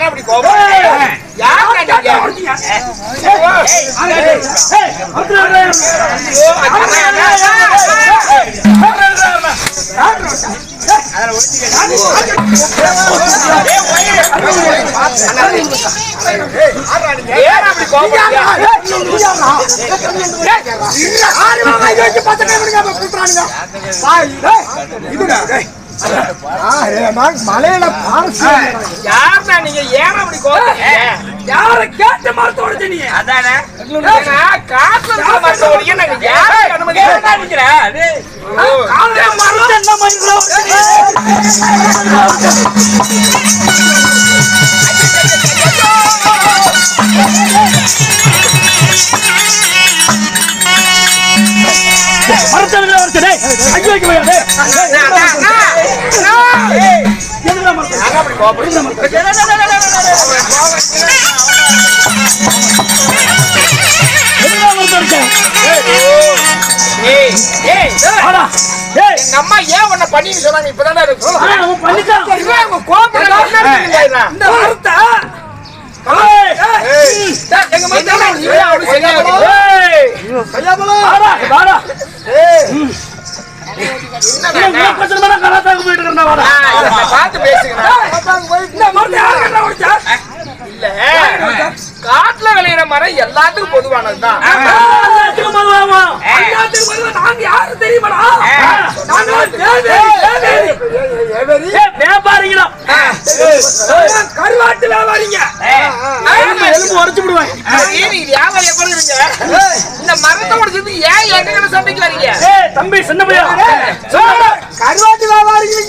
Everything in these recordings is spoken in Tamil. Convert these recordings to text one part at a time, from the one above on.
அப்படி கோபம் மலையில யாருன்னா நீங்க ஏன் அப்படி கோபம் யார கேட்ட மரத்தோட நீ அதானே காத்துல மரத்தோட நாங்க யாரை அனுமதி நினைக்கிறேன் மரத்தை என்ன பண்ணுறோம் அம்மா ஏன் உன்ன பண்ணி சொன்னாங்க இப்பதானே பார்த்து பேசுங்க காட்டுல விளையிற மரம் எல்லாத்துக்கும் பொதுவானதுதான். கருவாட்டு வியாபாரிங்க உடச்சு விடுவாங்க. இந்த மரத்தை உடைச்சது ஏன் எங்க சண்டைக்கு வரீங்க? தம்பி சின்ன பையன் கருவாட்டு வியாபாரிகள்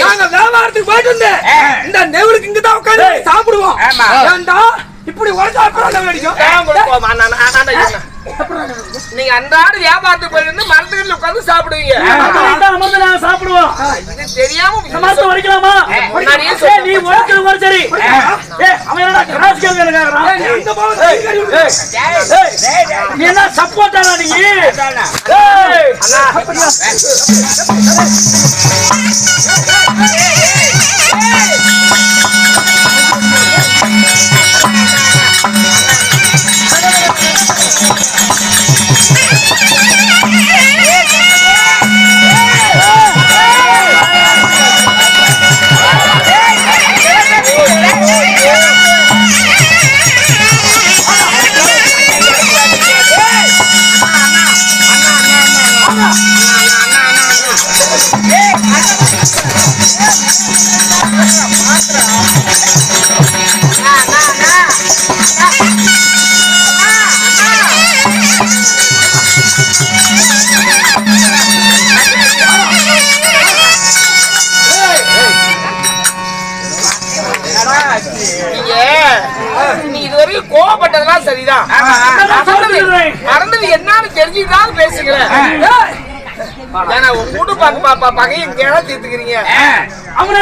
நாங்க வியாபாரத்துக்கு போயிட்டு இருந்தேன். இந்த நெவுளுக்கு இங்கதான் உட்காந்து சாப்பிடுவோம். இப்படி நீங்க அன்றாட வியாபாரத்துக்கு போயிருந்து மரத்துக்கு உட்காந்து சாப்பிடுவீங்க. சாப்பிடுவோம் தெரியாம வரைக்கலாமா? சரி நீ என்ன சப்போர்ட்டா நீங்க கோபப்பட்டதெல்லாம் சரிதான். நடந்தது என்னன்னு தெரிஞ்சுதான் பேசுகிறேன். ஏன்னா உங்க வீட்டு பாக்க பகையை இங்க தீர்த்துக்கிறீங்க. அவன்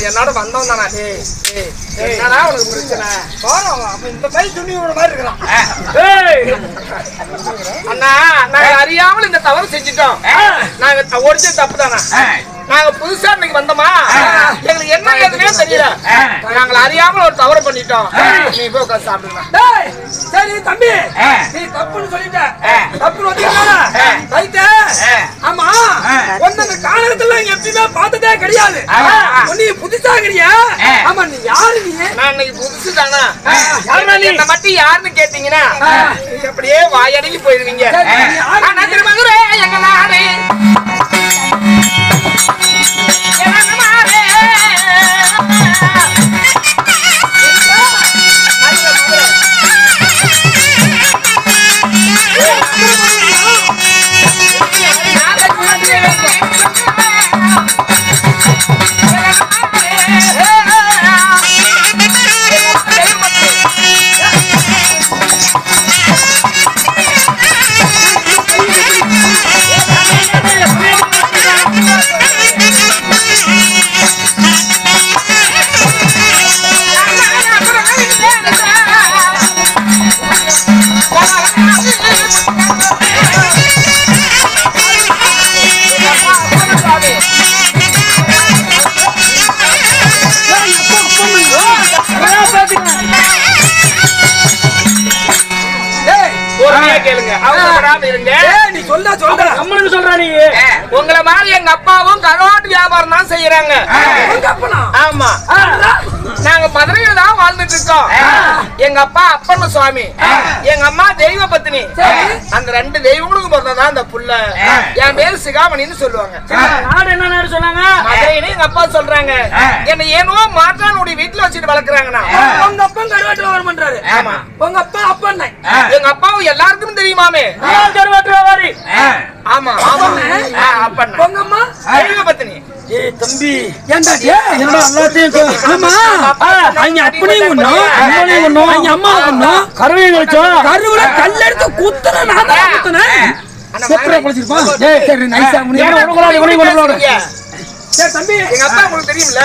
என்னோட வந்தவன் தானா? என்னடா உனக்கு பிரச்சனை? இந்த பை துணி மாதிரி இருக்கிறான். அண்ணா நாங்க அறியாமல் இந்த தவறு செஞ்சுட்டோம். நாங்க ஒடிச்ச தப்பு தானா? நாங்க புதுசா இன்னைக்கு வந்தோமா? எங்களுக்கு என்ன ஏதுன்னே தெரியல. நாங்கள் அறியாமல் ஒரு தவறு பண்ணிட்டோம். நீ போய் உட்காந்து சாப்பிடுங்க. சரி தம்பி, நீ தப்புன்னு சொல்லிட்ட. தப்புன்னு ஆமா ஒன்னு காலத்துல எப்பயுமே பார்த்ததே கிடையாது. நீ புதுசாகிறியா? ஆமா நீ யாரு? நீ நான் இன்னைக்கு புதுசு தானா? என்ன மட்டும் யாருன்னு கேட்டீங்கன்னா அப்படியே வாயடங்கி போயிருவீங்க. எங்க நாடு சொல்ல சொல்ல அம்மனுக்கு சொல்றா நீ. உங்களை மாதிரி எங்க அப்பாவும் கருவாட்டு வியாபாரம் தான் செய்யறாங்க. உங்க அப்பனா? ஆமா. நாங்க மதுரையில தான் வாழ்ந்துட்டு இருக்கோம். எங்க அப்பா அப்பண்ண சுவாமி, எங்க அம்மா தெய்வ பத்தினி. அந்த ரெண்டு தெய்வங்களுக்கும் பிறந்ததான் அந்த புள்ள. என் பேரு சிகாமணின்னு சொல்லுவாங்க. நாடு என்ன நாடு சொன்னாங்க? மதுரைன்னு எங்க அப்பா சொல்றாங்க. என்ன ஏனோ மாற்றானுடைய வீட்டுல வச்சுட்டு வளர்க்குறாங்கண்ணா. உங்க அப்பா கருவாட்டு வியாபாரம் பண்றாரு. ஆமா. உங்க அப்பா அப்பன் எங்க அப்பாவும் எல்லாருக்கும் தெரியுமாமே. கருவாட்டு வியாபாரி. ஆமா ஆமா. அப்பண்ணா. உங்க அம்மா தெய்வ பத்தினி. ஏய் தம்பி, ஏன்டா என்னடா எல்லாத்தையும் ஆமா அங்க அப்படியும் ஒண்ணும் அம்மனையும் ஒண்ணும் அங்க அம்மா ஒண்ணும் கருவையும் கழிச்சோம். கருவுல கல்லெடுத்து குத்துன நான் தான் குத்துனேன். செப்ரா குளிச்சிருப்பான். டேய் சரி நைஸா சரிங்க. சரி தம்பி, எங்க அப்பா உங்களுக்கு தெரியும்ல.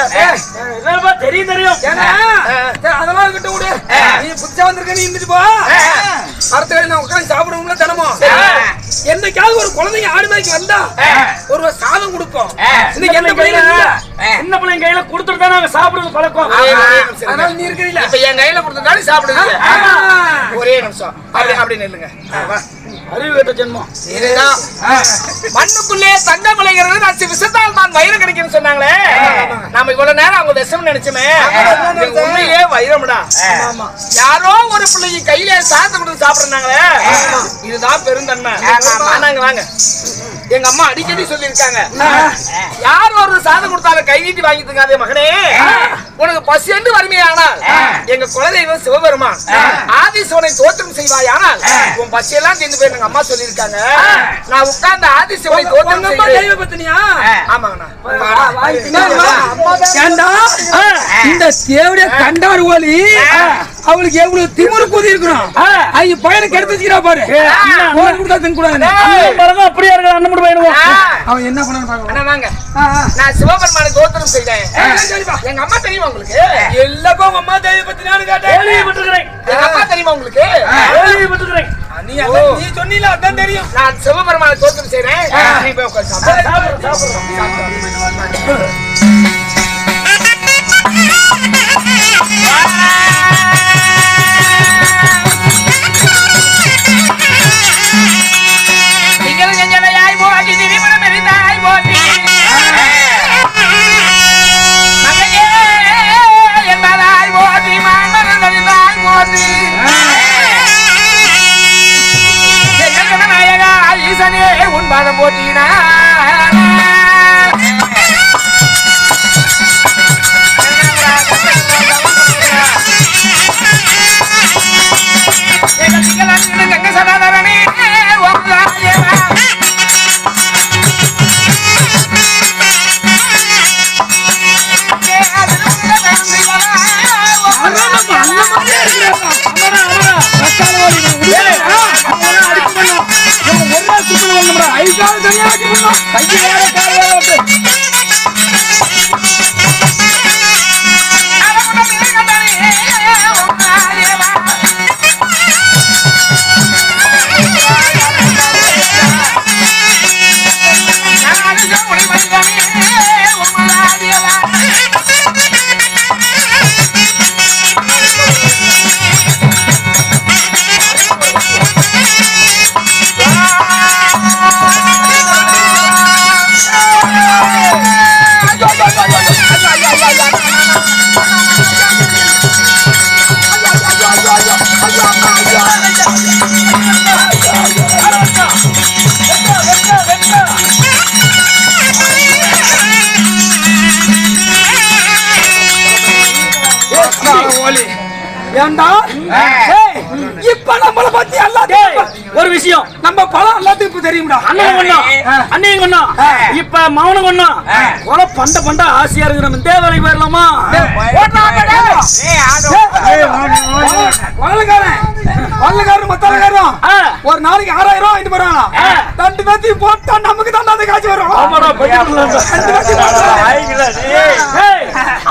இதெல்லாம் தெரியும். ஏன்னா சரி அதெல்லாம் இருக்கட்டும் விடு. நீ புதுசா வந்திருக்க, நீ இருந்துட்டு போ. அடுத்த வேளை நான் உட்கார்ந்து சாப்பிடுவோம்ல தினமும். என்னைக்காவது ஒரு குழந்தைங்க ஆடு மேய்க்கு வந்தா ஒரு சாதம் கொடுப்போம். இன்னைக்கு எந்த பையன் சின்ன பிள்ளைங்க கையில கொடுத்துட்டு தான் நாங்க சாப்பிடுறது பழக்கம். அதனால நீ இருக்கிறீங்களா? இப்ப என் கையில கொடுத்துட்டாலும் சாப்பிடுங்க. ஒரே நிமிஷம் அப்படி நில்லுங்க. அறிவு கேட்ட ஜென்மம். இதுதான் மண்ணுக்குள்ளே தங்கம் விளைகிறது. நான் விஷத்தால் தான் வைரம் கிடைக்கும்னு சொன்னாங்களே. நாம இவ்வளவு நேரம் அவங்க விஷம் நினைச்சுமே, உண்மையிலே வைரம்டா. யாரோ ஒரு பிள்ளைக்கு கையில சாதத்தை கொடுத்து சாப்பிடுறாங்களே, இதுதான் பெருந்தன்மை. ஆனாங்க வாங்க, எங்க அம்மா அடிக்கடி சொல்லி இருக்காங்க, யார் ஒரு சாதம் கொடுத்தாலும் கை நீட்டி வாங்கி தங்காதே மகனே. உனக்கு பசி என்று வறுமையானால் எங்க குலதெய்வம் சிவபெருமான் ஆதிசிவனை தோற்றம் செய்வாய். ஆனால் உன் பசி எல்லாம் தீர்ந்து போய் எங்க அம்மா சொல்லி இருக்காங்க. நான் உட்கார்ந்து ஆதிசிவனை தோற்றம் தெய்வபத்தினியா? ஆமாங்கண்ணா. இந்த தேவடைய கண்டார் ஓலி அவளுக்கு எவ்வளவு திமிரு கூதி இருக்கணும். ஐய பையனுக்கு எடுத்து வச்சுக்கிறா பாரு. அப்படியே இருக்க அண்ணன் மட்டும் போயிடுவோம். அவன் என்ன பண்ண வாங்க, நான் சிவபெருமானை தோற்றம் செய்தேன். எங்க அம்மா தெரியுமா உங்களுக்கு? எல்லாக்கும் உங்க அம்மா தெய்வபத்தினியான்னு கேட்டேன். எங்க அப்பா தெரியுமா உங்களுக்கு? நீ சொன்னீல அதான் தெரியும். நான் சிவபெருமானை தோற்றம் செய்றேன். நீ போய் உட்கார்ந்து சாப்பிடு. நீங்கள் செஞ்சதையாய் போட்டி திருமணம் எரிந்தாய் போட்டி மகையே என்பதாய் போட்டி மாமரம் எரிந்தாய் போட்டி நாயகா ஈசனே உன் பாதம் போட்டினா கங்க சதாதரனே இப்ப நம்மள பத்தி எல்லாத்தையும் ஒரு விஷயம், நம்ம பழம் எல்லாத்துக்கும் இப்ப தெரியும்டா. அண்ணன் கொண்டோம் இப்ப மௌனம் கொண்டோம் கொலை பண்ட பண்ட ஆசையா இருக்கு. நம்ம இந்த வேலைக்கு போயிடலாமா? வள்ளக்காரன் மத்தாலக்காரன் ஒரு நாளைக்கு 6000 வாங்கிட்டு போறாங்க. 2 பேத்தையும் போட்டா நமக்கு தான் அந்த காட்சி வரும்.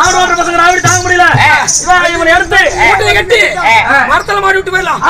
ஆடோட பசங்க ராவடி தாங்க முடியல. இவனை எடுத்து மூட்டையை கட்டி மரத்துல மாடி விட்டு போயிடலாம்.